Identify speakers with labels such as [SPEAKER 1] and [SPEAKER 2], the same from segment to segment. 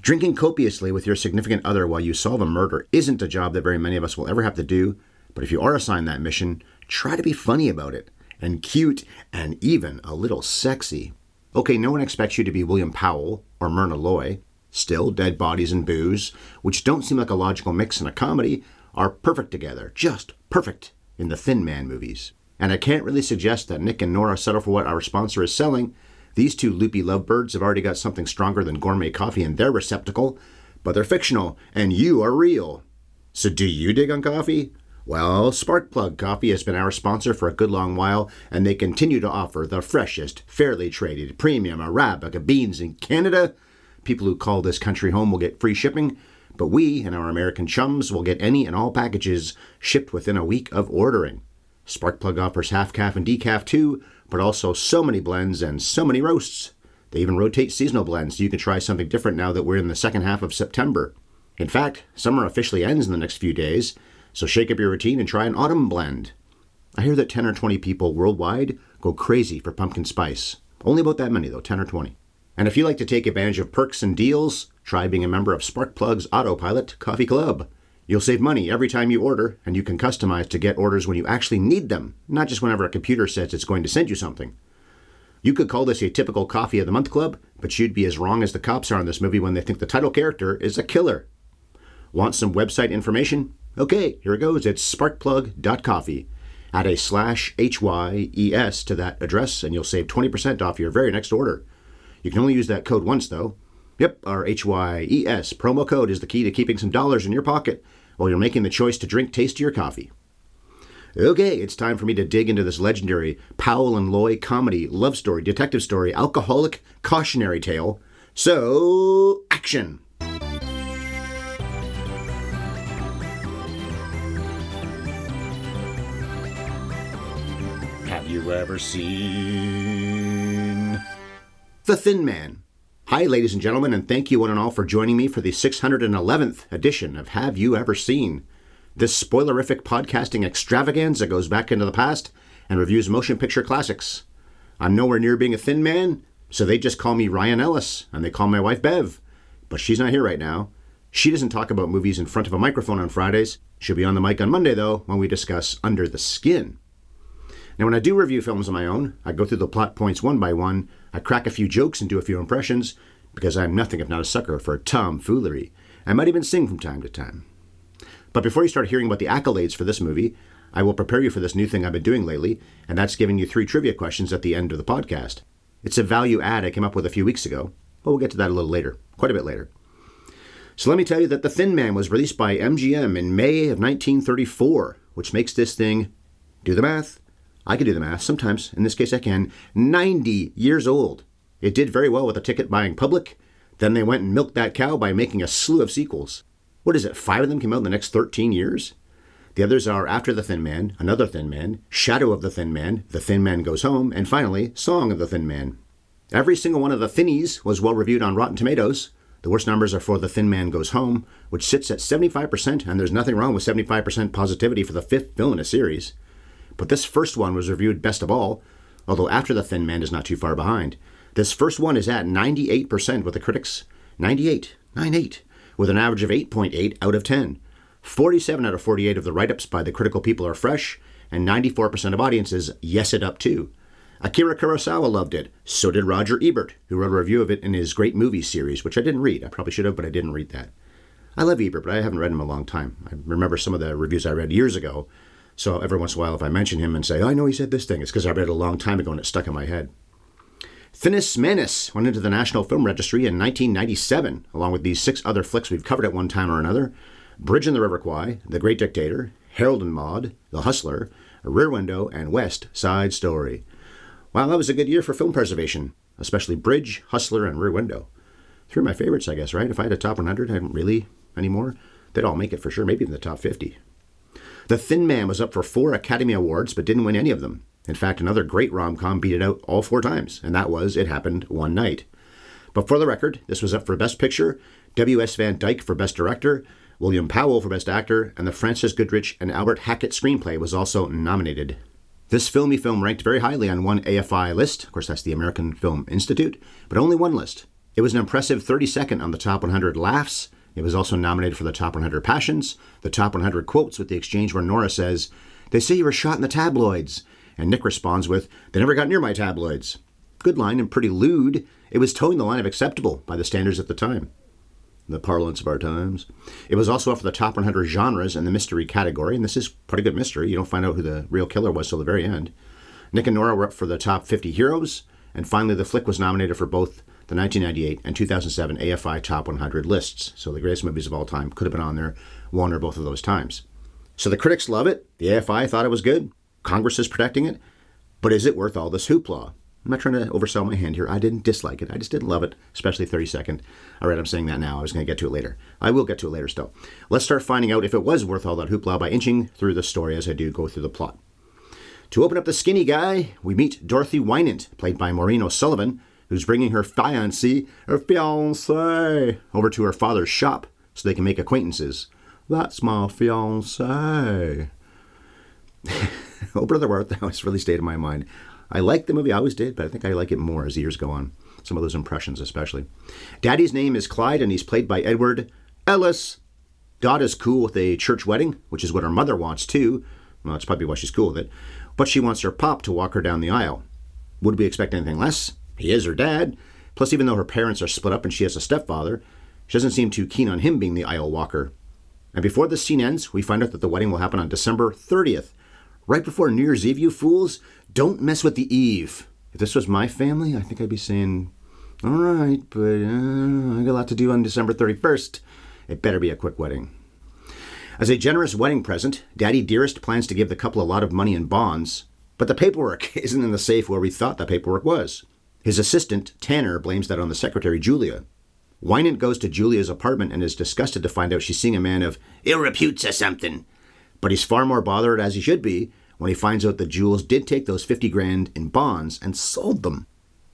[SPEAKER 1] Drinking copiously with your significant other while you solve a murder isn't a job that very many of us will ever have to do, but if you are assigned that mission, try to be funny about it, and cute, and even a little sexy. Okay, no one expects you to be William Powell or Myrna Loy. Still, dead bodies and booze, which don't seem like a logical mix in a comedy, are perfect together, just perfect, in the Thin Man movies. And I can't really suggest that Nick and Nora settle for what our sponsor is selling. These two loopy lovebirds have already got something stronger than gourmet coffee in their receptacle, but they're fictional, and you are real. So do you dig on coffee? Well, Sparkplug Coffee has been our sponsor for a good long while, and they continue to offer the freshest, fairly traded, premium Arabica beans in Canada. People who call this country home will get free shipping, but we and our American chums will get any and all packages shipped within a week of ordering. Sparkplug offers half-calf and decaf too, but also so many blends and so many roasts. They even rotate seasonal blends so you can try something different now that we're in the second half of September. In fact, summer officially ends in the next few days, so shake up your routine and try an autumn blend. I hear that 10 or 20 people worldwide go crazy for pumpkin spice. Only about that many though, 10 or 20. And if you like to take advantage of perks and deals, try being a member of Sparkplug's Autopilot Coffee Club. You'll save money every time you order, and you can customize to get orders when you actually need them, not just whenever a computer says it's going to send you something. You could call this a typical Coffee of the Month club, but you'd be as wrong as the cops are in this movie when they think the title character is a killer. Want some website information? Okay, here it goes. It's sparkplug.coffee. Add a /HYES to that address, and you'll save 20% off your very next order. You can only use that code once, though. Yep, our HYES promo code is the key to keeping some dollars in your pocket while you're making the choice to drink tastier coffee. Okay, it's time for me to dig into this legendary Powell and Loy comedy, love story, detective story, alcoholic cautionary tale. So, action! Have you ever seen The Thin Man? Hi, ladies and gentlemen, and thank you one and all for joining me for the 611th edition of Have You Ever Seen? This spoilerific podcasting extravaganza goes back into the past and reviews motion picture classics. I'm nowhere near being a thin man, so they just call me Ryan Ellis, and they call my wife Bev. But she's not here right now. She doesn't talk about movies in front of a microphone on Fridays. She'll be on the mic on Monday, though, when we discuss Under the Skin. Now, when I do review films on my own, I go through the plot points one by one, I crack a few jokes and do a few impressions, because I'm nothing if not a sucker for tomfoolery. I might even sing from time to time. But before you start hearing about the accolades for this movie, I will prepare you for this new thing I've been doing lately, and that's giving you 3 trivia questions at the end of the podcast. It's a value add I came up with a few weeks ago, but we'll get to that a little later, quite a bit later. So let me tell you that The Thin Man was released by MGM in May of 1934, which makes this thing, do the math, I can do the math, sometimes, in this case I can, 90 years old. It did very well with the ticket-buying public. Then they went and milked that cow by making a slew of sequels. What is it, 5 of them came out in the next 13 years? The others are After the Thin Man, Another Thin Man, Shadow of the Thin Man, The Thin Man Goes Home, and finally, Song of the Thin Man. Every single one of the Thinnies was well-reviewed on Rotten Tomatoes. The worst numbers are for The Thin Man Goes Home, which sits at 75%, and there's nothing wrong with 75% positivity for the 5th film in a series. But this first one was reviewed best of all, although After the Thin Man is not too far behind. This first one is at 98% with the critics. 98, with an average of 8.8 out of 10. 47 out of 48 of the write-ups by the critical people are fresh, and 94% of audiences yes it up too. Akira Kurosawa loved it. So did Roger Ebert, who wrote a review of it in his Great Movies series, which I didn't read. I probably should have, but I didn't read that. I love Ebert, but I haven't read him in a long time. I remember some of the reviews I read years ago, so every once in a while if I mention him and say, oh, I know he said this thing, it's because I read it a long time ago and it stuck in my head. Finis Manis went into the National Film Registry in 1997, along with these 6 other flicks we've covered at one time or another. Bridge in the River Kwai, The Great Dictator, Harold and Maude, The Hustler, Rear Window, and West Side Story. Wow, that was a good year for film preservation, especially Bridge, Hustler, and Rear Window. 3 of my favorites, I guess, right? If I had a top 100, I hadn't really anymore. They'd all make it for sure, maybe even the top 50. The Thin Man was up for 4 Academy Awards, but didn't win any of them. In fact, another great rom-com beat it out all 4 times, and that was It Happened One Night. But for the record, this was up for Best Picture, W.S. Van Dyke for Best Director, William Powell for Best Actor, and the Francis Goodrich and Albert Hackett screenplay was also nominated. This filmy film ranked very highly on one AFI list, of course that's the American Film Institute, but only one list. It was an impressive 32nd on the top 100 laughs. It was also nominated for the top 100 passions, the top 100 quotes, with the exchange where Nora says, "They say you were shot in the tabloids." And Nick responds with, "They never got near my tabloids." Good line and pretty lewd. It was towing the line of acceptable by the standards at the time. The parlance of our times. It was also up for the top 100 genres in the mystery category, and this is pretty good mystery. You don't find out who the real killer was till the very end. Nick and Nora were up for the top 50 heroes, and finally the flick was nominated for both the 1998 and 2007 AFI Top 100 lists. So the greatest movies of all time could have been on there one or both of those times. So the critics love it. The AFI thought it was good. Congress is protecting it. But is it worth all this hoopla? I'm not trying to oversell my hand here. I didn't dislike it. I just didn't love it, especially 32nd. All right, I'm saying that now. I was going to get to it later. I will get to it later still. Let's start finding out if it was worth all that hoopla by inching through the story as I do go through the plot. To open up the skinny guy, we meet Dorothy Wynant, played by Maureen O'Sullivan, who's bringing her fiancé, over to her father's shop so they can make acquaintances. That's my fiancé. Oh, brother, word, that always really stayed in my mind. I like the movie, I always did, but I think I like it more as the years go on. Some of those impressions especially. Daddy's name is Clyde, and he's played by Edward Ellis. Dot is cool with a church wedding, which is what her mother wants too. Well, that's probably why she's cool with it. But she wants her pop to walk her down the aisle. Would we expect anything less? He is her dad. Plus, even though her parents are split up and she has a stepfather, she doesn't seem too keen on him being the aisle walker. And before the scene ends, we find out that the wedding will happen on December 30th. Right before New Year's Eve, you fools. Don't mess with the eve. If this was my family, I think I'd be saying, all right, but I got a lot to do on December 31st. It better be a quick wedding. As a generous wedding present, Daddy Dearest plans to give the couple a lot of money in bonds, but the paperwork isn't in the safe where we thought the paperwork was. His assistant, Tanner, blames that on the secretary, Julia. Wynant goes to Julia's apartment and is disgusted to find out she's seeing a man of ill reputes or something. But he's far more bothered, as he should be, when he finds out that Jules did take those 50 grand in bonds and sold them.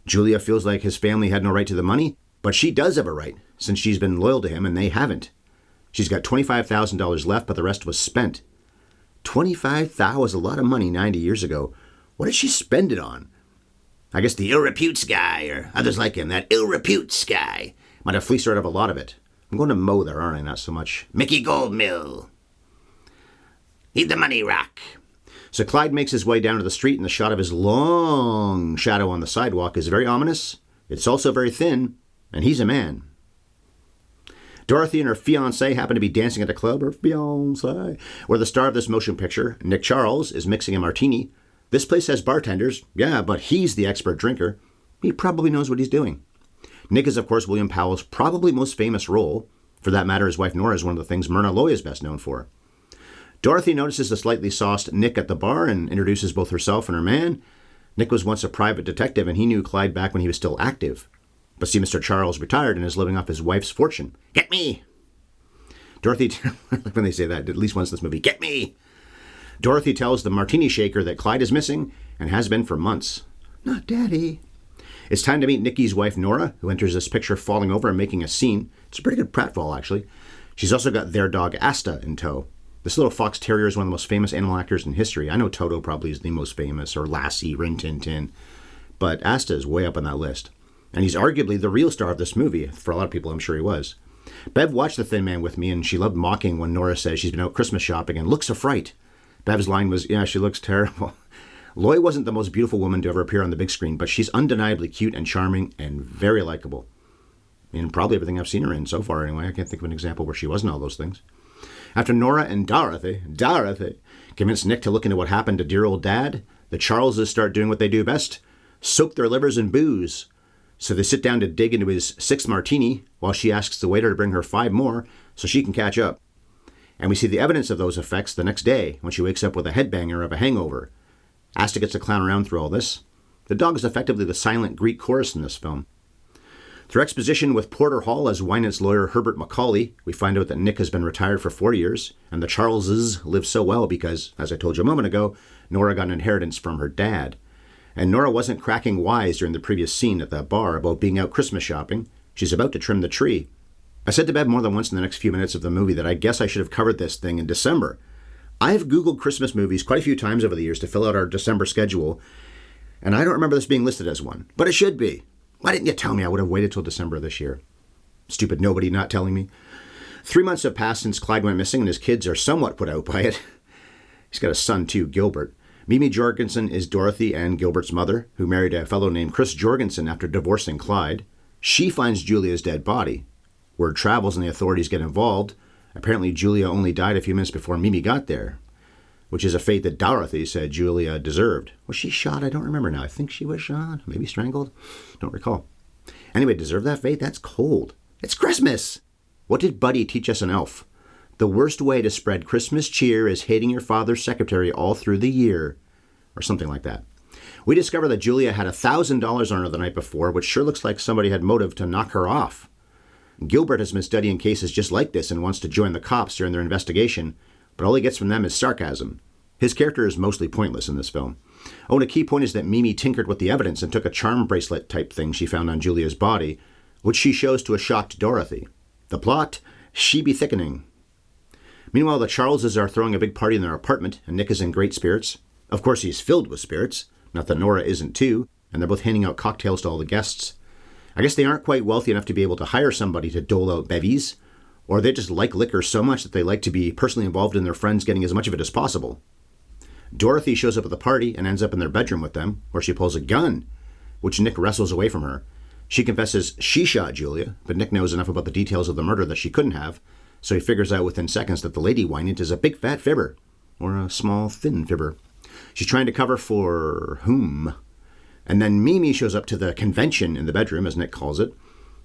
[SPEAKER 1] Julia feels like his family had no right to the money, but she does have a right, since she's been loyal to him and they haven't. She's got $25,000 left, but the rest was spent. $25,000 was a lot of money 90 years ago. What did she spend it on? I guess the ill reputes guy, or others like him, that ill reputes guy, might have fleeced her out of a lot of it. I'm going to mow there, aren't I? Not so much. Mickey Goldmill. Eat the money rock. So Clyde makes his way down to the street, and the shot of his long shadow on the sidewalk is very ominous. It's also very thin, and he's a man. Dorothy and her fiancé happen to be dancing at a club, her fiancé, where the star of this motion picture, Nick Charles, is mixing a martini. This place has bartenders, yeah, but he's the expert drinker. He probably knows what he's doing. Nick is, of course, William Powell's probably most famous role. For that matter, his wife Nora is one of the things Myrna Loy is best known for. Dorothy notices the slightly sauced Nick at the bar and introduces both herself and her man. Nick was once a private detective, and he knew Clyde back when he was still active. But see, Mr. Charles retired and is living off his wife's fortune. Get me! Dorothy, like when they say that, at least once in this movie, get me! Dorothy tells the martini shaker that Clyde is missing and has been for months. Not Daddy. It's time to meet Nicky's wife, Nora, who enters this picture falling over and making a scene. It's a pretty good pratfall, actually. She's also got their dog, Asta, in tow. This little fox terrier is one of the most famous animal actors in history. I know Toto probably is the most famous, or Lassie, Rin Tin Tin. But Asta is way up on that list. And he's arguably the real star of this movie. For a lot of people, I'm sure he was. Bev watched The Thin Man with me, and she loved mocking when Nora says she's been out Christmas shopping and looks a fright. Bev's line was, yeah, she looks terrible. Loy wasn't the most beautiful woman to ever appear on the big screen, but she's undeniably cute and charming and very likable. In probably everything I've seen her in so far, anyway. I can't think of an example where she wasn't all those things. After Nora and Dorothy convince Nick to look into what happened to dear old Dad, the Charleses start doing what they do best, soak their livers in booze. So they sit down to dig into his sixth martini while she asks the waiter to bring her 5 more so she can catch up. And we see the evidence of those effects the next day when she wakes up with a headbanger of a hangover. Asta gets to clown around through all this. The dog is effectively the silent Greek chorus in this film. Through exposition with Porter Hall as Wynant's lawyer Herbert Macaulay, we find out that Nick has been retired for 4 years, and the Charleses live so well because, as I told you a moment ago, Nora got an inheritance from her dad. And Nora wasn't cracking wise during the previous scene at that bar about being out Christmas shopping. She's about to trim the tree. I said to Bev more than once in the next few minutes of the movie that I guess I should have covered this thing in December. I've Googled Christmas movies quite a few times over the years to fill out our December schedule, and I don't remember this being listed as one, but it should be. Why didn't you tell me? I would have waited till December of this year. Stupid nobody not telling me. 3 months have passed since Clyde went missing, and his kids are somewhat put out by it. He's got a son, too, Gilbert. Mimi Jorgensen is Dorothy and Gilbert's mother, who married a fellow named Chris Jorgensen after divorcing Clyde. She finds Julia's dead body. Word travels and the authorities get involved. Apparently, Julia only died a few minutes before Mimi got there, which is a fate that Dorothy said Julia deserved. Was she shot? I don't remember now. I think she was shot. Maybe strangled. Don't recall. Anyway, deserve that fate? That's cold. It's Christmas! What did Buddy teach us in Elf? The worst way to spread Christmas cheer is hating your father's secretary all through the year. Or something like that. We discover that Julia had $1,000 on her the night before, which sure looks like somebody had motive to knock her off. Gilbert has been studying cases just like this and wants to join the cops during their investigation, but all he gets from them is sarcasm. His character is mostly pointless in this film. Oh, and a key point is that Mimi tinkered with the evidence and took a charm bracelet type thing she found on Julia's body, which she shows to a shocked Dorothy. The plot, she be thickening. Meanwhile, the Charleses are throwing a big party in their apartment, and Nick is in great spirits. Of course, he's filled with spirits. Not that Nora isn't too, and they're both handing out cocktails to all the guests. I guess they aren't quite wealthy enough to be able to hire somebody to dole out bevies, or they just like liquor so much that they like to be personally involved in their friends getting as much of it as possible. Dorothy shows up at the party and ends up in their bedroom with them, where she pulls a gun, which Nick wrestles away from her. She confesses she shot Julia, but Nick knows enough about the details of the murder that she couldn't have, so he figures out within seconds that the lady whined is a big fat fibber, or a small thin fibber. She's trying to cover for whom? And then Mimi shows up to the convention in the bedroom, as Nick calls it.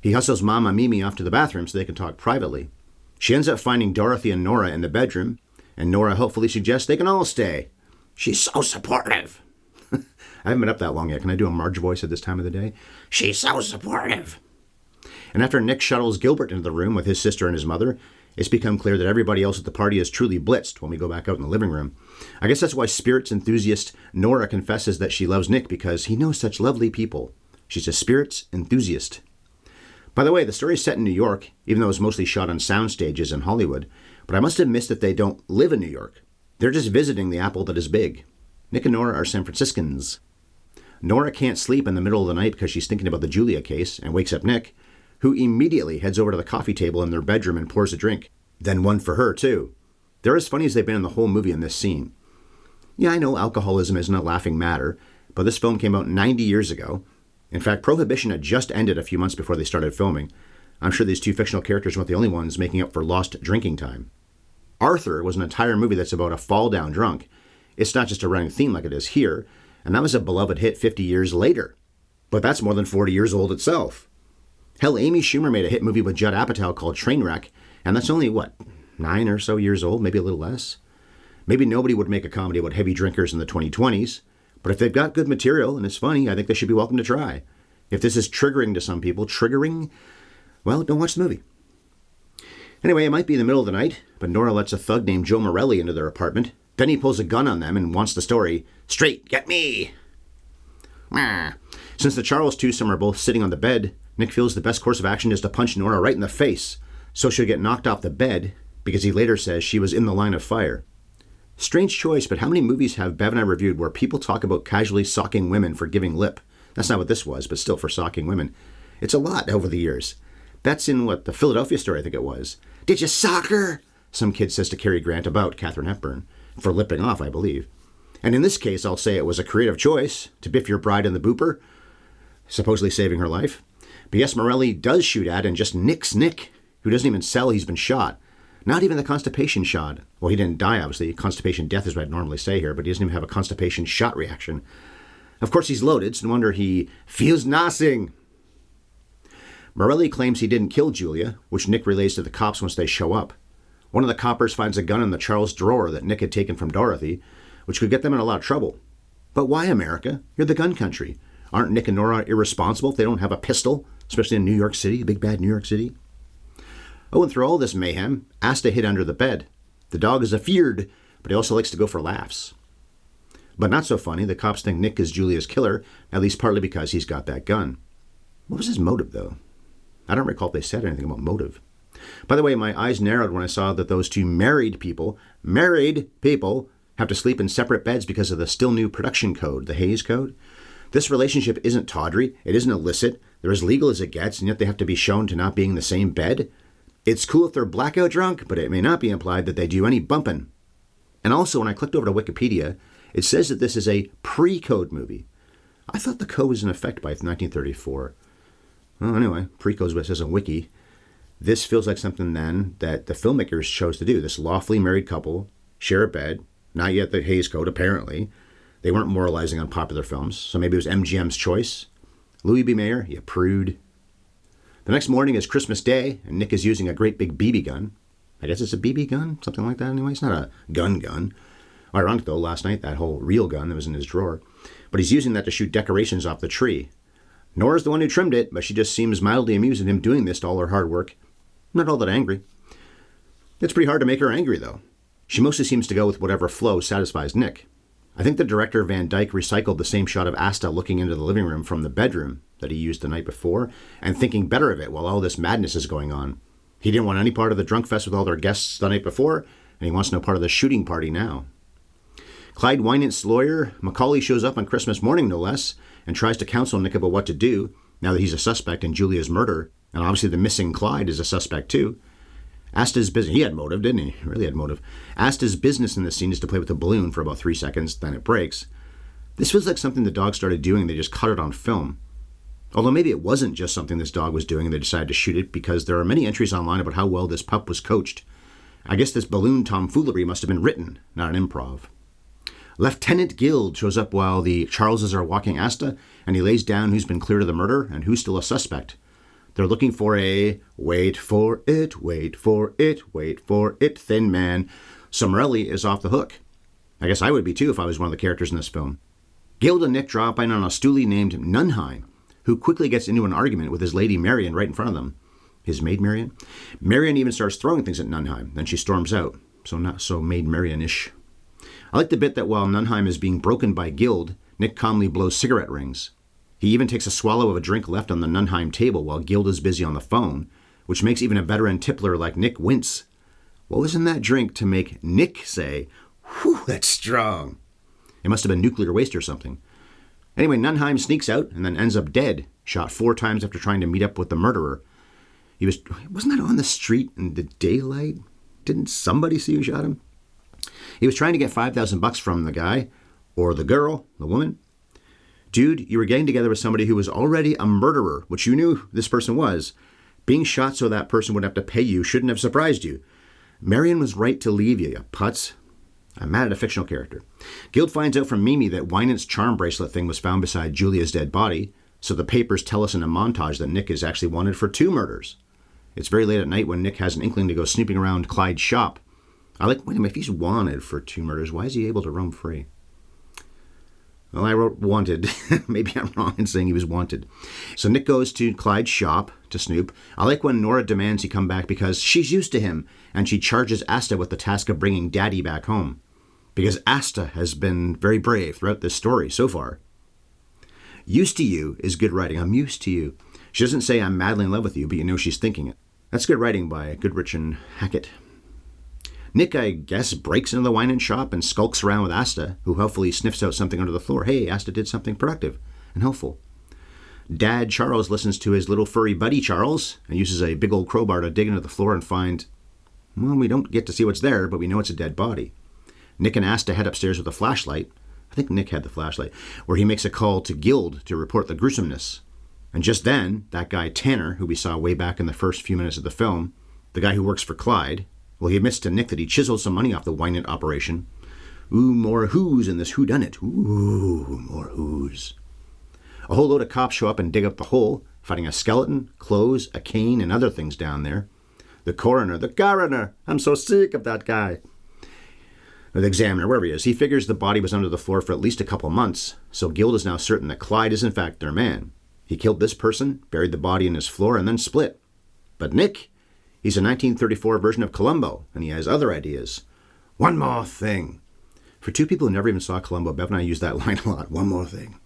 [SPEAKER 1] He hustles Mama Mimi off to the bathroom so they can talk privately. She ends up finding Dorothy and Nora in the bedroom, and Nora helpfully suggests they can all stay. She's so supportive. I haven't been up that long yet. Can I do a Marge voice at this time of the day? She's so supportive. And after Nick shuttles Gilbert into the room with his sister and his mother, it's become clear that everybody else at the party is truly blitzed when we go back out in the living room. I guess that's why spirits enthusiast Nora confesses that she loves Nick, because he knows such lovely people. She's a spirits enthusiast. By the way, the story is set in New York, even though it's mostly shot on sound stages in Hollywood, but I must have missed that they don't live in New York. They're just visiting the apple that is big. Nick and Nora are San Franciscans. Nora can't sleep in the middle of the night because she's thinking about the Julia case and wakes up Nick, who immediately heads over to the coffee table in their bedroom and pours a drink. Then one for her, too. They're as funny as they've been in the whole movie in this scene. Yeah, I know alcoholism isn't a laughing matter, but this film came out 90 years ago. In fact, Prohibition had just ended a few months before they started filming. I'm sure these two fictional characters weren't the only ones making up for lost drinking time. Arthur was an entire movie that's about a fall-down drunk. It's not just a running theme like it is here, and that was a beloved hit 50 years later. But that's more than 40 years old itself. Hell, Amy Schumer made a hit movie with Judd Apatow called Trainwreck, and that's only, 9 or so years old, maybe a little less? Maybe nobody would make a comedy about heavy drinkers in the 2020s, but if they've got good material and it's funny, I think they should be welcome to try. If this is triggering to some people, well, don't watch the movie. Anyway, it might be in the middle of the night, but Nora lets a thug named Joe Morelli into their apartment. Then he pulls a gun on them and wants the story, straight, get me! Since the Charles twosome are both sitting on the bed, Nick feels the best course of action is to punch Nora right in the face, so she'll get knocked off the bed, because he later says she was in the line of fire. Strange choice, but how many movies have Bev and I reviewed where people talk about casually socking women for giving lip? That's not what this was, but still for socking women. It's a lot over the years. That's in, the Philadelphia Story, I think it was. Did you sock her? Some kid says to Cary Grant about Katharine Hepburn, for lipping off, I believe. And in this case, I'll say it was a creative choice to biff your bride in the booper, supposedly saving her life. But yes, Morelli does shoot at and just nicks Nick, who doesn't even sell he's been shot. Not even the constipation shot. Well, he didn't die, obviously. Constipation death is what I'd normally say here, but he doesn't even have a constipation shot reaction. Of course, he's loaded, so no wonder he feels nothing. Morelli claims he didn't kill Julia, which Nick relays to the cops once they show up. One of the coppers finds a gun in the Charles drawer that Nick had taken from Dorothy, which could get them in a lot of trouble. But why, America? You're the gun country. Aren't Nick and Nora irresponsible if they don't have a pistol, especially in New York City, big bad New York City? Oh, and through all this mayhem, Asta hid under the bed. The dog is afeared, but he also likes to go for laughs. But not so funny, the cops think Nick is Julia's killer, at least partly because he's got that gun. What was his motive, though? I don't recall if they said anything about motive. By the way, my eyes narrowed when I saw that those two married people, have to sleep in separate beds because of the still new production code, the Hays Code. This relationship isn't tawdry, it isn't illicit, They're as legal as it gets, and yet they have to be shown to not being in the same bed. It's cool if they're blackout drunk, but it may not be implied that they do any bumping. And also, when I clicked over to Wikipedia, it says that this is a pre-code movie. I thought the code was in effect by 1934. Well, anyway, pre-code is what it says on Wiki. This feels like something then that the filmmakers chose to do. This lawfully married couple share a bed, not yet the Hays Code, apparently. They weren't moralizing on popular films, so maybe it was MGM's choice. Louis B. Mayer, you prude. The next morning is Christmas Day, and Nick is using a great big BB gun. I guess it's a BB gun, something like that anyway. It's not a gun. Ironic, though, last night, that whole real gun that was in his drawer. But he's using that to shoot decorations off the tree. Nora's the one who trimmed it, but she just seems mildly amused at him doing this to all her hard work. Not all that angry. It's pretty hard to make her angry, though. She mostly seems to go with whatever flow satisfies Nick. I think the director Van Dyke recycled the same shot of Asta looking into the living room from the bedroom that he used the night before and thinking better of it while all this madness is going on. He didn't want any part of the drunk fest with all their guests the night before, and he wants no part of the shooting party now. Clyde Wynant's lawyer, Macaulay, shows up on Christmas morning, no less, and tries to counsel Nick about what to do now that he's a suspect in Julia's murder, and obviously the missing Clyde is a suspect too. Asta's business, he had motive, didn't he? He really had motive. Asta's business in this scene is to play with a balloon for about 3 seconds, then it breaks. This feels like something the dog started doing and they just caught it on film. Although maybe it wasn't just something this dog was doing and they decided to shoot it, because there are many entries online about how well this pup was coached. I guess this balloon tomfoolery must have been written, not an improv. Lieutenant Guild shows up while the Charleses are walking Asta, and he lays down who's been cleared of the murder and who's still a suspect. They're looking for a wait for it, thin man. So Morelli is off the hook. I guess I would be too if I was one of the characters in this film. Guild and Nick drop in on a stoolie named Nunheim, who quickly gets into an argument with his lady Marion right in front of them. His maid Marion? Marion even starts throwing things at Nunheim, then she storms out. So not so maid Marion-ish. I like the bit that while Nunheim is being broken by Guild, Nick calmly blows cigarette rings. He even takes a swallow of a drink left on the Nunheim table while Guild is busy on the phone, which makes even a veteran tippler like Nick wince. What was in that drink to make Nick say, "Whew, that's strong"? It must have been nuclear waste or something. Anyway, Nunheim sneaks out and then ends up dead, shot 4 times after trying to meet up with the murderer. Wasn't that on the street in the daylight? Didn't somebody see who shot him? He was trying to get $5,000 from the guy, or the girl, the woman. Dude, you were getting together with somebody who was already a murderer, which you knew this person was. Being shot so that person would have to pay you shouldn't have surprised you. Marion was right to leave you, you putz. I'm mad at a fictional character. Guild finds out from Mimi that Wynant's charm bracelet thing was found beside Julia's dead body, so the papers tell us in a montage that Nick is actually wanted for 2 murders. It's very late at night when Nick has an inkling to go snooping around Clyde's shop. Wait a minute, if he's wanted for 2 murders, why is he able to roam free? Well, I wrote wanted. Maybe I'm wrong in saying he was wanted. So Nick goes to Clyde's shop to snoop. I like when Nora demands he come back because she's used to him, and she charges Asta with the task of bringing Daddy back home. Because Asta has been very brave throughout this story so far. Used to you is good writing. I'm used to you. She doesn't say I'm madly in love with you, but you know she's thinking it. That's good writing by Goodrich and Hackett. Nick, I guess, breaks into the wine and shop and skulks around with Asta, who helpfully sniffs out something under the floor. Hey, Asta did something productive and helpful. Dad Charles listens to his little furry buddy Charles and uses a big old crowbar to dig into the floor and find, well, we don't get to see what's there, but we know it's a dead body. Nick and Asta head upstairs with a flashlight. I think Nick had the flashlight, where he makes a call to Guild to report the gruesomeness. And just then, that guy Tanner, who we saw way back in the first few minutes of the film, the guy who works for Clyde, well, he admits to Nick that he chiseled some money off the Wynant operation. Ooh, more who's in this whodunnit. Ooh, more who's. A whole load of cops show up and dig up the hole, finding a skeleton, clothes, a cane, and other things down there. The coroner, I'm so sick of that guy. The examiner, wherever he is, he figures the body was under the floor for at least a couple months, so Guild is now certain that Clyde is in fact their man. He killed this person, buried the body in his floor, and then split. But Nick, he's a 1934 version of Columbo, and he has other ideas. One more thing. For 2 people who never even saw Columbo, Bev and I use that line a lot. One more thing.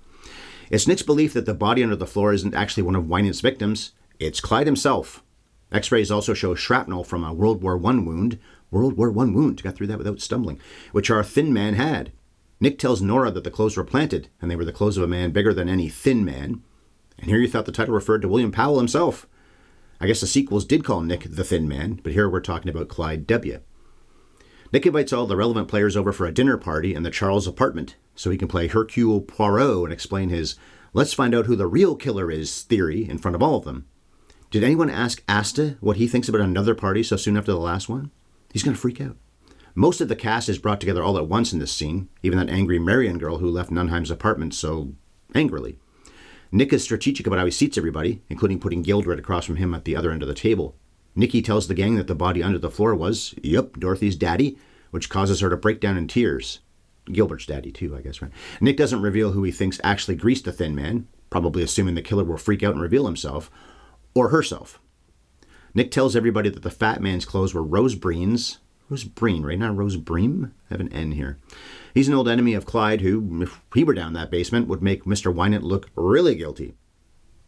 [SPEAKER 1] It's Nick's belief that the body under the floor isn't actually one of Wynant's victims. It's Clyde himself. X-rays also show shrapnel from a World War I wound. World War I wound. Got through that without stumbling. Which our thin man had. Nick tells Nora that the clothes were planted, and they were the clothes of a man bigger than any thin man. And here you thought the title referred to William Powell himself. I guess the sequels did call Nick the Thin Man, but here we're talking about Clyde W. Nick invites all the relevant players over for a dinner party in the Charles apartment so he can play Hercule Poirot and explain his "let's find out who the real killer is" theory in front of all of them. Did anyone ask Asta what he thinks about another party so soon after the last one? He's going to freak out. Most of the cast is brought together all at once in this scene, even that angry Marion girl who left Nunheim's apartment so angrily. Nick is strategic about how he seats everybody, including putting Gildred across from him at the other end of the table. Nikki tells the gang that the body under the floor was, Dorothy's daddy, which causes her to break down in tears. Gilbert's daddy, too, I guess, right? Nick doesn't reveal who he thinks actually greased the Thin Man, probably assuming the killer will freak out and reveal himself, or herself. Nick tells everybody that the fat man's clothes were Rose Breen's. Rose Breen, right? Not Rose Bream? I have an N here. He's an old enemy of Clyde who, if he were down that basement, would make Mr. Wynant look really guilty.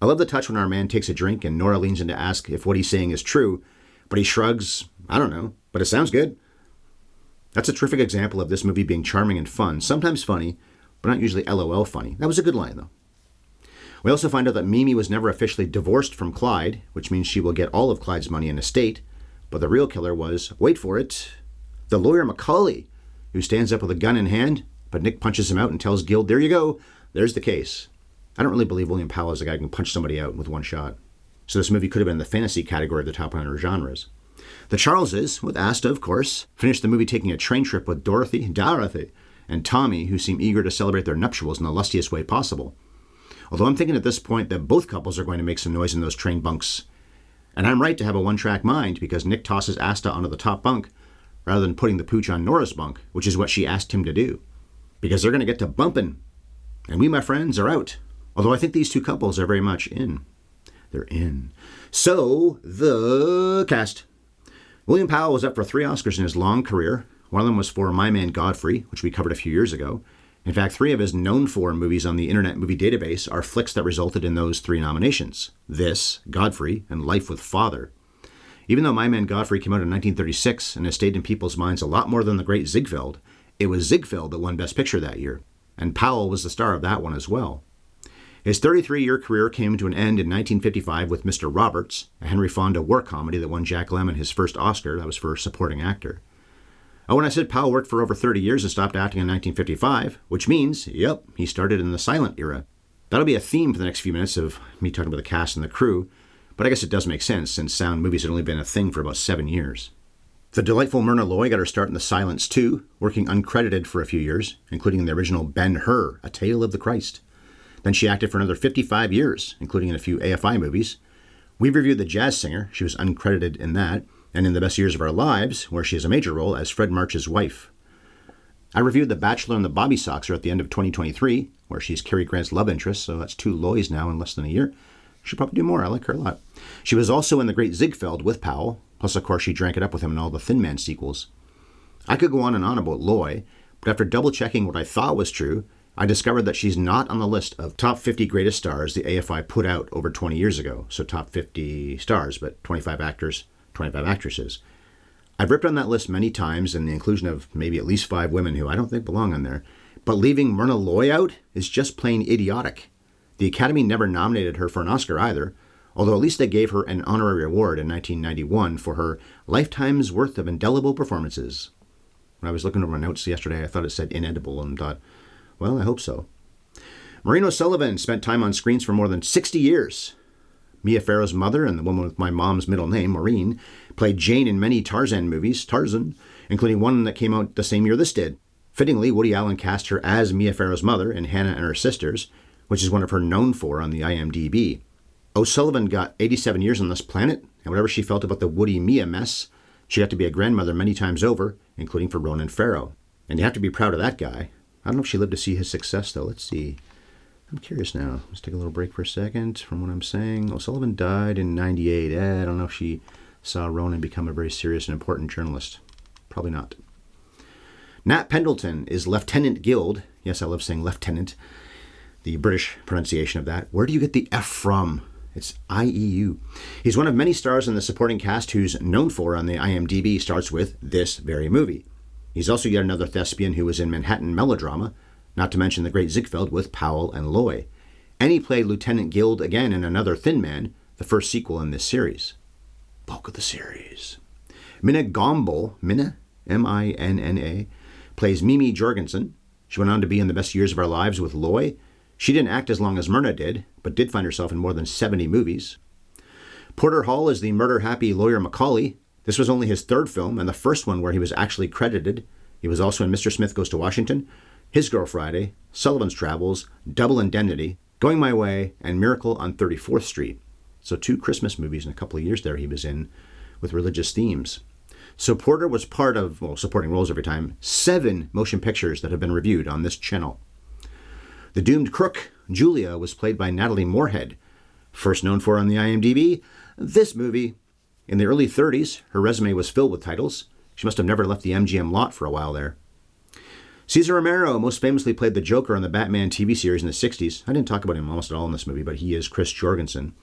[SPEAKER 1] I love the touch when our man takes a drink and Nora leans in to ask if what he's saying is true, but he shrugs, I don't know, but it sounds good. That's a terrific example of this movie being charming and fun, sometimes funny, but not usually LOL funny. That was a good line, though. We also find out that Mimi was never officially divorced from Clyde, which means she will get all of Clyde's money and estate, but the real killer was, wait for it, the lawyer Macaulay, who stands up with a gun in hand, but Nick punches him out and tells Guild, there you go, there's the case. I don't really believe William Powell is a guy who can punch somebody out with one shot. So this movie could have been in the fantasy category of the top 100 genres. The Charleses, with Asta, of course, finished the movie taking a train trip with Dorothy, and Tommy, who seem eager to celebrate their nuptials in the lustiest way possible. Although I'm thinking at this point that both couples are going to make some noise in those train bunks. And I'm right to have a one-track mind because Nick tosses Asta onto the top bunk rather than putting the pooch on Nora's bunk, which is what she asked him to do. Because they're going to get to bumping. And we, my friends, are out. Although I think these two couples are very much in. They're in. So, the cast. William Powell was up for 3 Oscars in his long career. One of them was for My Man Godfrey, which we covered a few years ago. In fact, 3 of his known for movies on the Internet Movie Database are flicks that resulted in those 3 nominations. This, Godfrey, and Life with Father. Even though My Man Godfrey came out in 1936 and has stayed in people's minds a lot more than The Great Ziegfeld, it was Ziegfeld that won Best Picture that year, and Powell was the star of that one as well. His 33-year career came to an end in 1955 with Mr. Roberts, a Henry Fonda war comedy that won Jack Lemmon his first Oscar. That was for supporting actor. Oh, and I said Powell worked for over 30 years and stopped acting in 1955, which means, he started in the silent era. That'll be a theme for the next few minutes of me talking about the cast and the crew, but I guess it does make sense since sound movies had only been a thing for about 7 years. The delightful Myrna Loy got her start in the silence too, working uncredited for a few years, including in the original Ben-Hur, A Tale of the Christ. Then she acted for another 55 years, including in a few AFI movies. We've reviewed The Jazz Singer, she was uncredited in that, and in The Best Years of Our Lives, where she has a major role as Fred March's wife. I reviewed The Bachelor and the Bobby Soxer at the end of 2023, where she's Cary Grant's love interest, so that's 2 Loys now in less than a year. She'll probably do more, I like her a lot. She was also in The Great Ziegfeld with Powell, plus of course she drank it up with him in all the Thin Man sequels. I could go on and on about Loy, but after double-checking what I thought was true, I discovered that she's not on the list of top 50 greatest stars the AFI put out over 20 years ago. So top 50 stars, but 25 actors, 25 actresses. I've ripped on that list many times in the inclusion of maybe at least 5 women who I don't think belong on there. But leaving Myrna Loy out is just plain idiotic. The Academy never nominated her for an Oscar either, although at least they gave her an honorary award in 1991 for her lifetime's worth of indelible performances. When I was looking over my notes yesterday, I thought it said inedible and thought, well, I hope so. Maureen O'Sullivan spent time on screens for more than 60 years. Mia Farrow's mother and the woman with my mom's middle name, Maureen, played Jane in many Tarzan movies, Tarzan, including one that came out the same year this did. Fittingly, Woody Allen cast her as Mia Farrow's mother in Hannah and Her Sisters, which is one of her known for on the IMDb. O'Sullivan got 87 years on this planet, and whatever she felt about the Woody-Mia mess, she got to be a grandmother many times over, including for Ronan Farrow. And you have to be proud of that guy. I don't know if she lived to see his success, though. Let's see. I'm curious now. Let's take a little break for a second from what I'm saying. O'Sullivan died in 98. I don't know if she saw Ronan become a very serious and important journalist. Probably not. Nat Pendleton is Lieutenant Guild. Yes, I love saying lieutenant. The British pronunciation of that. Where do you get the F from? It's IEU. He's one of many stars in the supporting cast who's known for on the IMDb starts with this very movie. He's also yet another thespian who was in Manhattan Melodrama, not to mention The Great Ziegfeld with Powell and Loy. And he played Lieutenant Guild again in another Thin Man, the first sequel in this series. Bulk of the series. Minna Gombel, Minna, M-I-N-N-A, plays Mimi Jorgensen. She went on to be in The Best Years of Our Lives with Loy. She didn't act as long as Myrna did, but did find herself in more than 70 movies. Porter Hall is the murder-happy lawyer Macaulay. This was only his third film, and the first one where he was actually credited. He was also in Mr. Smith Goes to Washington, His Girl Friday, Sullivan's Travels, Double Indemnity, Going My Way, and Miracle on 34th Street. So 2 Christmas movies in a couple of years there he was in with religious themes. So Porter was part of, supporting roles every time, 7 motion pictures that have been reviewed on this channel. The doomed crook, Julia, was played by Natalie Moorhead. First known for on the IMDb, this movie. In the early 30s, her resume was filled with titles. She must have never left the MGM lot for a while there. Cesar Romero most famously played the Joker on the Batman TV series in the 60s. I didn't talk about him almost at all in this movie, but he is Chris Jorgensen.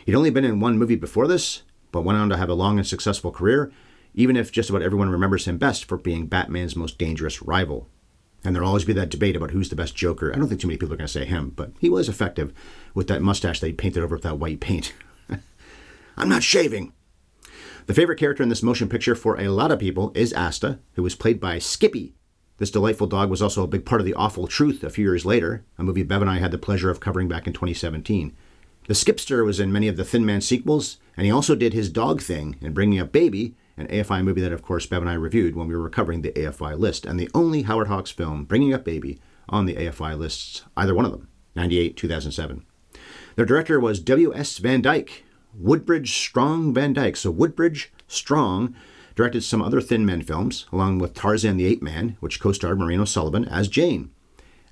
[SPEAKER 1] He'd only been in one movie before this, but went on to have a long and successful career, even if just about everyone remembers him best for being Batman's most dangerous rival. And there'll always be that debate about who's the best Joker. I don't think too many people are going to say him, but he was effective with that mustache that he painted over with that white paint. I'm not shaving. The favorite character in this motion picture for a lot of people is Asta, who was played by Skippy. This delightful dog was also a big part of The Awful Truth a few years later, a movie Bev and I had the pleasure of covering back in 2017. The Skipster was in many of the Thin Man sequels, and he also did his dog thing in Bringing Up Baby, an AFI movie that, of course, Bev and I reviewed when we were covering the AFI list, and the only Howard Hawks film, Bringing Up Baby, on the AFI lists, either one of them, 98, 2007. Their director was W.S. Van Dyke, Woodbridge Strong Van Dyke. So Woodbridge Strong directed some other Thin Men films, along with Tarzan the Ape Man, which co-starred Maureen O'Sullivan as Jane.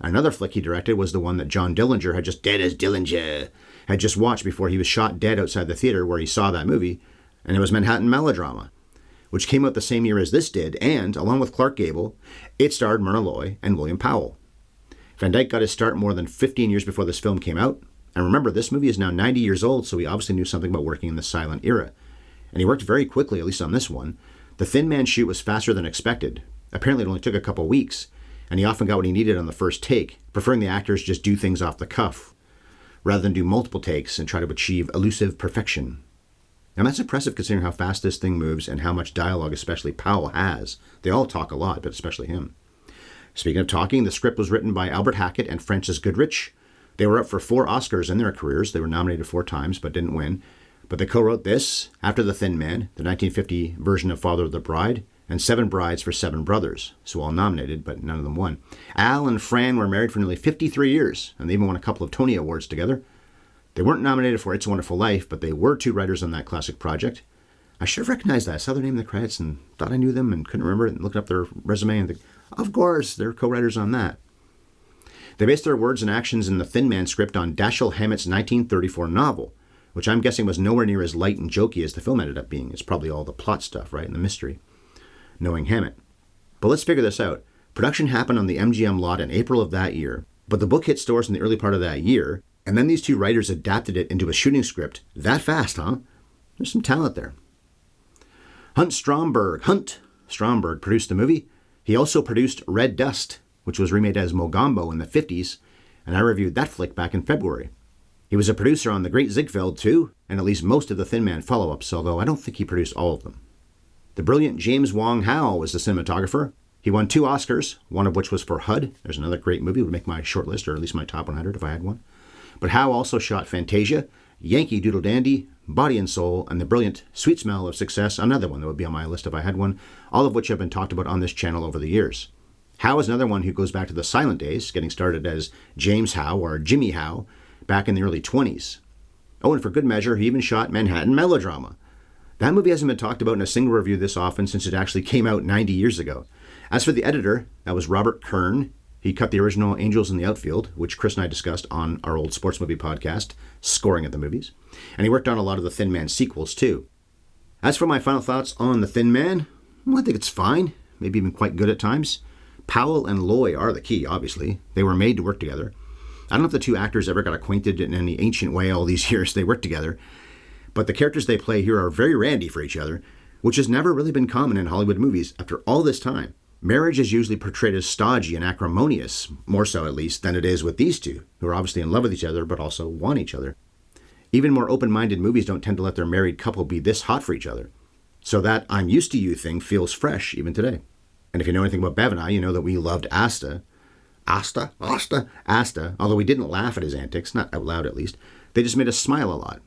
[SPEAKER 1] Another flick he directed was the one that John Dillinger had just, dead as Dillinger, had just watched before he was shot dead outside the theater where he saw that movie, and it was Manhattan Melodrama, which came out the same year as this did, and, along with Clark Gable, it starred Myrna Loy and William Powell. Van Dyke got his start more than 15 years before this film came out, and remember, this movie is now 90 years old, so he obviously knew something about working in the silent era. And he worked very quickly, at least on this one. The Thin Man shoot was faster than expected. Apparently it only took a couple weeks, and he often got what he needed on the first take, preferring the actors just do things off the cuff, rather than do multiple takes and try to achieve elusive perfection. And that's impressive considering how fast this thing moves and how much dialogue especially Powell has. They all talk a lot, but especially him. Speaking of talking, the script was written by Albert Hackett and Francis Goodrich. They were up for 4 Oscars in their careers. They were nominated 4 times, but didn't win. But they co-wrote this, After the Thin Man, the 1950 version of Father of the Bride, and 7 Brides for 7 Brothers. So all nominated, but none of them won. Al and Fran were married for nearly 53 years, and they even won a couple of Tony Awards together. They weren't nominated for It's a Wonderful Life, but they were 2 writers on that classic project. I should have recognized that. I saw their name in the credits and thought I knew them and couldn't remember it, and looked up their resume and think, of course, they're co-writers on that. They based their words and actions in the Thin Man script on Dashiell Hammett's 1934 novel, which I'm guessing was nowhere near as light and jokey as the film ended up being. It's probably all the plot stuff, right, and the mystery, knowing Hammett. But let's figure this out. Production happened on the MGM lot in April of that year, but the book hit stores in the early part of that year, and then these 2 writers adapted it into a shooting script that fast, huh? There's some talent there. Hunt Stromberg produced the movie. He also produced Red Dust, which was remade as Mogambo in the 50s, and I reviewed that flick back in February. He was a producer on The Great Ziegfeld too, and at least most of the Thin Man follow-ups, although I don't think he produced all of them. The brilliant James Wong Howe was the cinematographer. He won 2 Oscars, one of which was for HUD. There's another great movie, would make my short list, or at least my top 100 if I had one. But Howe also shot Fantasia, Yankee Doodle Dandy, Body and Soul, and the brilliant Sweet Smell of Success, another one that would be on my list if I had one, all of which have been talked about on this channel over the years. Howe is another one who goes back to the silent days, getting started as James Howe or Jimmy Howe back in the early 20s. Oh, and for good measure, he even shot Manhattan Melodrama. That movie hasn't been talked about in a single review this often since it actually came out 90 years ago. As for the editor, that was Robert Kern. He cut the original Angels in the Outfield, which Chris and I discussed on our old sports movie podcast, Scoring at the Movies. And he worked on a lot of the Thin Man sequels, too. As for my final thoughts on The Thin Man, well, I think it's fine, maybe even quite good at times. Powell and Loy are the key, obviously. They were made to work together. I don't know if the 2 actors ever got acquainted in any ancient way all these years they worked together, but the characters they play here are very randy for each other, which has never really been common in Hollywood movies after all this time. Marriage is usually portrayed as stodgy and acrimonious, more so at least than it is with these two, who are obviously in love with each other but also want each other. Even more open-minded movies don't tend to let their married couple be this hot for each other. So that I'm used to you thing feels fresh even today. And if you know anything about Bev and I, you know that we loved Asta, although we didn't laugh at his antics, not out loud at least. They just made us smile a lot.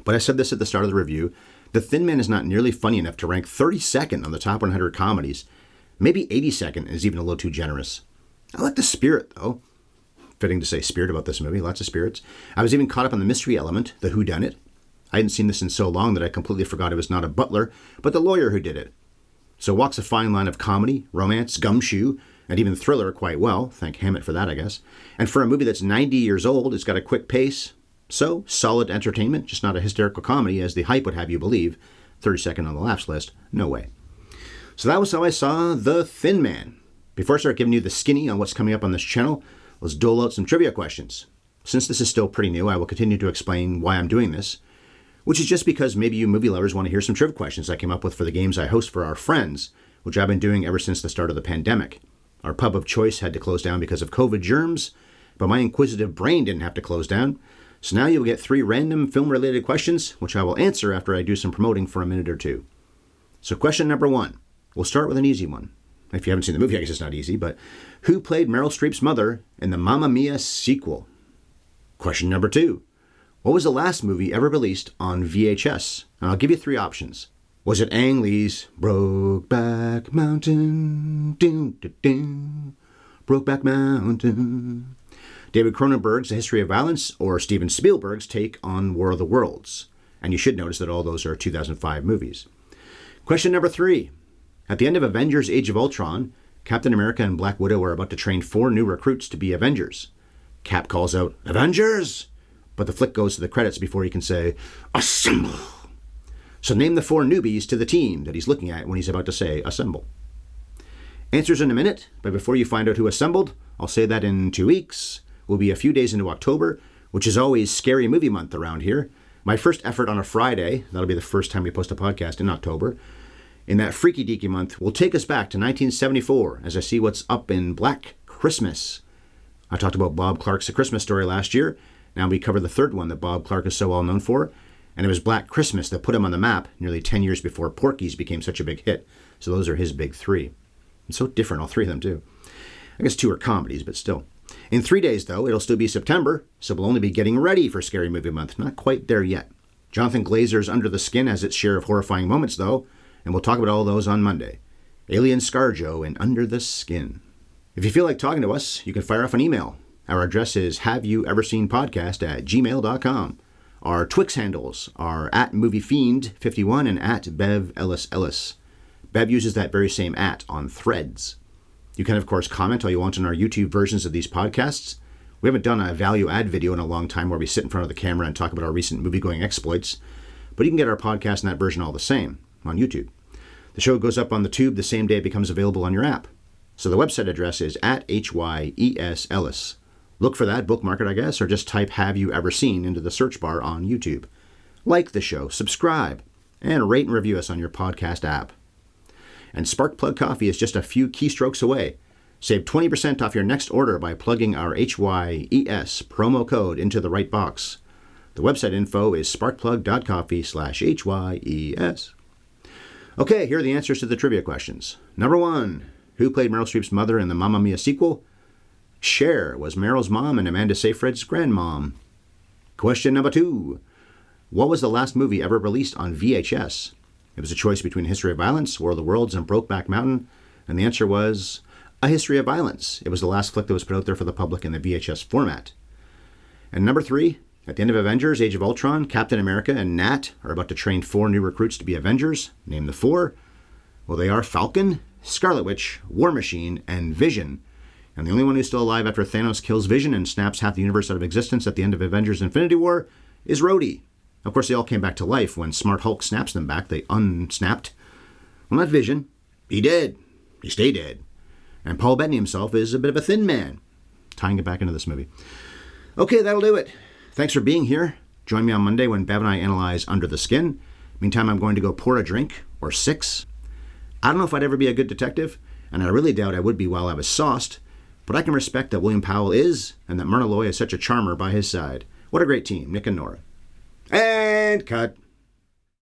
[SPEAKER 1] But I said this at the start of the review, The Thin Man is not nearly funny enough to rank 32nd on the top 100 comedies. Maybe 82nd is even a little too generous. I like the spirit, though. Fitting to say spirit about this movie, lots of spirits. I was even caught up on the mystery element, the whodunnit. I hadn't seen this in so long that I completely forgot it was not a butler, but the lawyer who did it. So walks a fine line of comedy, romance, gumshoe, and even thriller quite well. Thank Hammett for that, I guess. And for a movie that's 90 years old, it's got a quick pace. So, solid entertainment, just not a hysterical comedy as the hype would have you believe. 32nd on the laughs list, no way. So that was how I saw The Thin Man. Before I start giving you the skinny on what's coming up on this channel, let's dole out some trivia questions. Since this is still pretty new, I will continue to explain why I'm doing this, which is just because maybe you movie lovers want to hear some trivia questions I came up with for the games I host for our friends, which I've been doing ever since the start of the pandemic. Our pub of choice had to close down because of COVID germs, but my inquisitive brain didn't have to close down. So now you'll get 3 random film-related questions, which I will answer after I do some promoting for a minute or two. So question number 1. We'll start with an easy one. If you haven't seen the movie, I guess it's not easy, but who played Meryl Streep's mother in the Mamma Mia sequel? Question number 2. What was the last movie ever released on VHS? And I'll give you 3 options. Was it Ang Lee's Brokeback Mountain? Doo, doo, doo. Brokeback Mountain. David Cronenberg's A History of Violence, or Steven Spielberg's take on War of the Worlds? And you should notice that all those are 2005 movies. Question number 3. At the end of Avengers Age of Ultron, Captain America and Black Widow are about to train 4 new recruits to be Avengers. Cap calls out, "Avengers!" But the flick goes to the credits before he can say, "Assemble!" So name the 4 newbies to the team that he's looking at when he's about to say, "Assemble." Answers in a minute, but before you find out who assembled, I'll say that in 2 weeks. We'll be a few days into October, which is always Scary Movie Month around here. My first effort on a Friday, that'll be the first time we post a podcast in October, in that Freaky Deaky month will take us back to 1974 as I see what's up in Black Christmas. I talked about Bob Clark's A Christmas Story last year. Now we cover the 3rd one that Bob Clark is so well known for. And it was Black Christmas that put him on the map nearly 10 years before Porky's became such a big hit. So those are his big 3. And so different, all 3 of them too. I guess 2 are comedies, but still. In 3 days, though, it'll still be September, so we'll only be getting ready for Scary Movie Month. Not quite there yet. Jonathan Glazer's Under the Skin has its share of horrifying moments, though, and we'll talk about all those on Monday. Alien Scarjo and Under the Skin. If you feel like talking to us, you can fire off an email. Our address is haveyoueverseenpodcast@gmail.com. Our Twix handles are @MovieFiend51 and @BevEllisEllis. Bev uses that very same on Threads. You can, of course, comment all you want on our YouTube versions of these podcasts. We haven't done a value add video in a long time where we sit in front of the camera and talk about our recent movie-going exploits, but you can get our podcast in that version all the same, on YouTube. The show goes up on the tube the same day it becomes available on your app. So the website address is @HYESEllis. Look for that, bookmark it, I guess, or just type "Have You Ever Seen" into the search bar on YouTube. Like the show, subscribe, and rate and review us on your podcast app. And Sparkplug Coffee is just a few keystrokes away. Save 20% off your next order by plugging our HYES promo code into the right box. The website info is sparkplug.coffee/HYES. Okay, here are the answers to the trivia questions. Number 1, who played Meryl Streep's mother in the Mamma Mia sequel? Cher was Meryl's mom and Amanda Seyfried's grandmom. Question number 2, what was the last movie ever released on VHS? It was a choice between History of Violence, War of the Worlds, and Brokeback Mountain, and the answer was A History of Violence. It was the last flick that was put out there for the public in the VHS format. And number 3, at the end of Avengers Age of Ultron, Captain America and Nat are about to train 4 new recruits to be Avengers. Name the 4. Well, they are Falcon, Scarlet Witch, War Machine, and Vision. And the only one who's still alive after Thanos kills Vision and snaps half the universe out of existence at the end of Avengers Infinity War is Rhodey. Of course, they all came back to life when Smart Hulk snaps them back. They unsnapped. Well, not Vision. He dead. He stay dead. And Paul Bettany himself is a bit of a thin man. Tying it back into this movie. Okay, that'll do it. Thanks for being here. Join me on Monday when Bev and I analyze Under the Skin. Meantime, I'm going to go pour a drink, or 6. I don't know if I'd ever be a good detective, and I really doubt I would be while I was sauced, but I can respect that William Powell is, and that Myrna Loy is such a charmer by his side. What a great team, Nick and Nora. And cut.